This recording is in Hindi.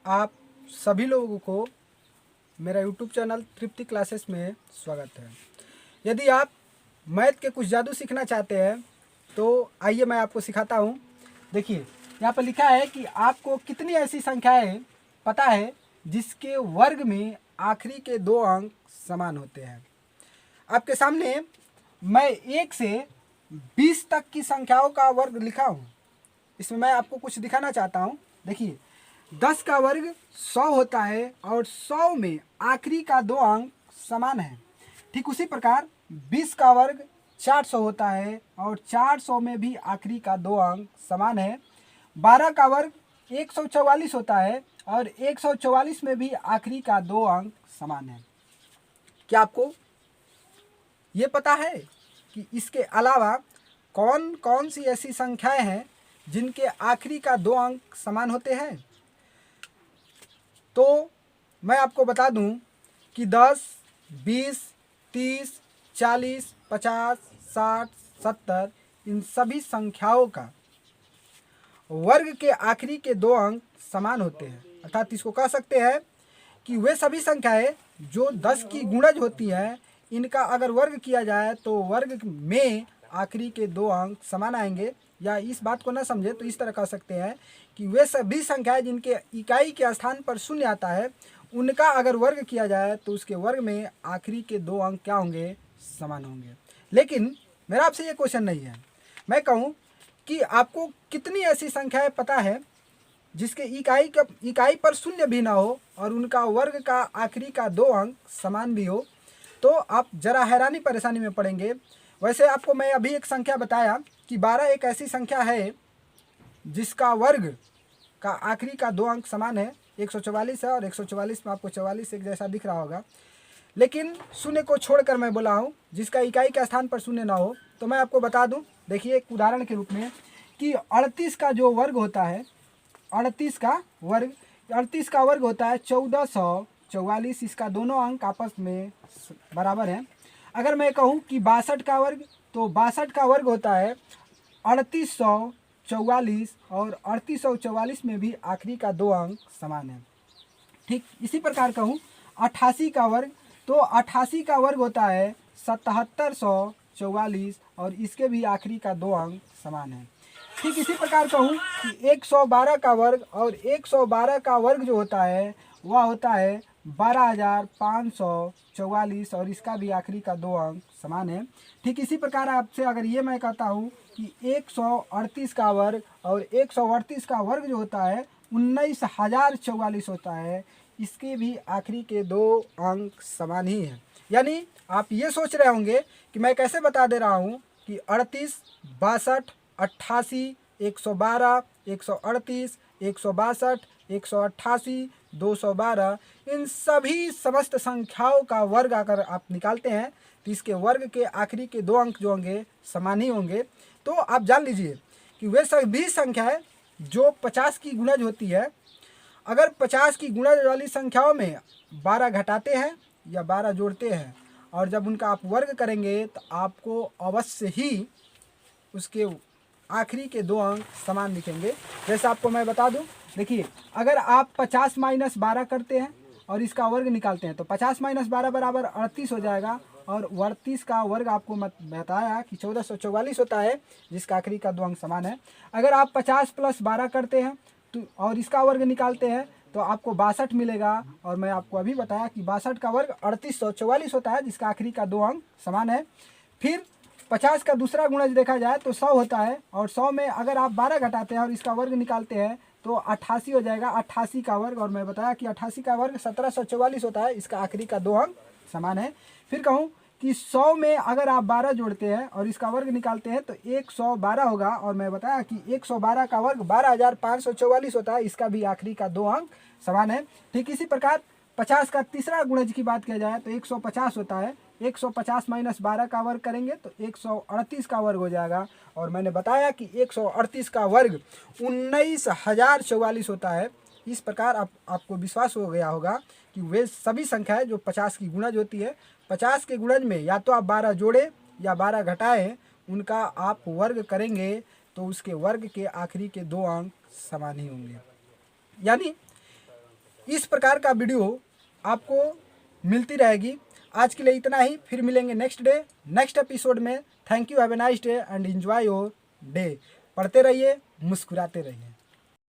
आप सभी लोगों को मेरा यूट्यूब चैनल तृप्ति क्लासेस में स्वागत है। यदि आप मैथ के कुछ जादू सीखना चाहते हैं तो आइए मैं आपको सिखाता हूँ। देखिए यहाँ पर लिखा है कि आपको कितनी ऐसी संख्याएं पता है जिसके वर्ग में आखिरी के दो अंक समान होते हैं। आपके सामने मैं 1 से 20 तक की संख्याओं का वर्ग लिखा हूँ। इसमें मैं आपको कुछ दिखाना चाहता हूँ। देखिए 10 का वर्ग 100 होता है और 100 में आखिरी का दो अंक समान है। ठीक उसी प्रकार 20 का वर्ग 400 होता है और 400 में भी आखिरी का दो अंक समान है। 12 का वर्ग 144 होता है और 144 में भी आखिरी का दो अंक समान है। क्या आपको ये पता है कि इसके अलावा कौन कौन सी ऐसी संख्याएं हैं जिनके आखिरी का दो अंक समान होते हैं? तो मैं आपको बता दूं कि 10, 20, 30, 40, 50, 60, 70 इन सभी संख्याओं का वर्ग के आखिरी के दो अंक समान होते हैं। अर्थात इसको कह सकते हैं कि वे सभी संख्याएं जो 10 की गुणज होती हैं, इनका अगर वर्ग किया जाए तो वर्ग में आखिरी के दो अंक समान आएंगे। या इस बात को न समझे तो इस तरह कह सकते हैं कि वे सभी संख्याएं जिनके इकाई के स्थान पर शून्य आता है, उनका अगर वर्ग किया जाए तो उसके वर्ग में आखिरी के दो अंक क्या होंगे? समान होंगे। लेकिन मेरा आपसे ये क्वेश्चन नहीं है। मैं कहूँ कि आपको कितनी ऐसी संख्याएं पता है जिसके इकाई पर शून्य भी ना हो और उनका वर्ग का आखिरी का दो अंक समान भी हो? तो आप जरा हैरानी परेशानी में पड़ेंगे। वैसे आपको मैं अभी एक संख्या बताया कि 12 एक ऐसी संख्या है जिसका वर्ग का आखिरी का दो अंक समान है। 144 है और 144 में आपको 44 एक जैसा दिख रहा होगा। लेकिन शून्य को छोड़कर मैं बोला हूँ जिसका इकाई के स्थान पर शून्य ना हो। तो मैं आपको बता दूं, देखिए एक उदाहरण के रूप में कि 38 का जो वर्ग होता है, 38 का वर्ग होता है 1444। इसका दोनों अंक आपस में बराबर हैं। अगर मैं कहूँ कि 62 का वर्ग, तो 62 का वर्ग होता है 3844 और 3844 में भी आखिरी का दो अंक समान है। ठीक इसी प्रकार कहूँ 88 का वर्ग, तो 88 का वर्ग होता है 7744 और इसके भी आखिरी का दो अंक समान है। ठीक इसी प्रकार कहूँ कि 112 का वर्ग और 112 का वर्ग जो होता है वह होता है 12544 और इसका भी आखिरी का दो अंक समान है। ठीक इसी प्रकार आपसे अगर ये मैं कहता हूँ कि 138 का वर्ग और 138 का वर्ग जो होता है 19044 होता है, इसके भी आखिरी के दो अंक समान ही हैं। यानी आप ये सोच रहे होंगे कि मैं कैसे बता दे रहा हूँ कि 38, 62, 88, 112, 138, 162, 188, 212 इन सभी समस्त संख्याओं का वर्ग अगर आप निकालते हैं तो इसके वर्ग के आखिरी के दो अंक जो होंगे समान ही होंगे। तो आप जान लीजिए कि वे सभी संख्याएं जो 50 की गुणज होती है, अगर 50 की गुणज वाली संख्याओं में 12 घटाते हैं या 12 जोड़ते हैं और जब उनका आप वर्ग करेंगे तो आपको अवश्य ही उसके आखिरी के दो अंक समान दिखेंगे। जैसे आपको मैं बता दूं, देखिए अगर आप 50 माइनस 12 करते हैं और इसका वर्ग निकालते हैं तो 50 माइनस 12 बराबर 38 हो जाएगा और 38 का वर्ग आपको बताया कि 1444 होता है जिसका आखिरी का दो अंक समान है। अगर आप 50 प्लस 12 करते हैं तो और इसका वर्ग निकालते हैं तो आपको 62 मिलेगा और मैं आपको अभी बताया कि 62 का वर्ग 3844 होता है जिसका आखिरी का दो अंक समान है। फिर 50 का दूसरा गुणज देखा जाए तो 100 होता है और 100 में अगर आप 12 घटाते हैं और इसका वर्ग निकालते हैं तो 88 हो जाएगा। 88 का वर्ग, और मैं बताया कि 88 का वर्ग 1744 होता है, इसका आखिरी का दो अंक समान है। फिर कहूँ कि 100 में अगर आप 12 जोड़ते हैं और इसका वर्ग निकालते हैं तो 112 होगा और मैं बताया कि 112 का वर्ग 12544 होता है, इसका भी आखिरी का दो अंक समान है। ठीक इसी प्रकार 50 का तीसरा गुणज की बात किया जाए तो 150 होता है। 150 माइनस 12 का वर्ग करेंगे तो 138 का वर्ग हो जाएगा और मैंने बताया कि 138 का वर्ग 19044 होता है। इस प्रकार आपको विश्वास हो गया होगा कि वे सभी संख्याएं जो 50 की गुणज होती है, 50 के गुणज में या तो आप 12 जोड़े या 12 घटाएं, उनका आप वर्ग करेंगे तो उसके वर्ग के आखिरी के दो अंक समान ही होंगे। यानी इस प्रकार का वीडियो आपको मिलती रहेगी। आज के लिए इतना ही, फिर मिलेंगे नेक्स्ट डे नेक्स्ट एपिसोड में। Thank you, have a nice day and enjoy your day. पढ़ते रहिए, मुस्कुराते रहिए।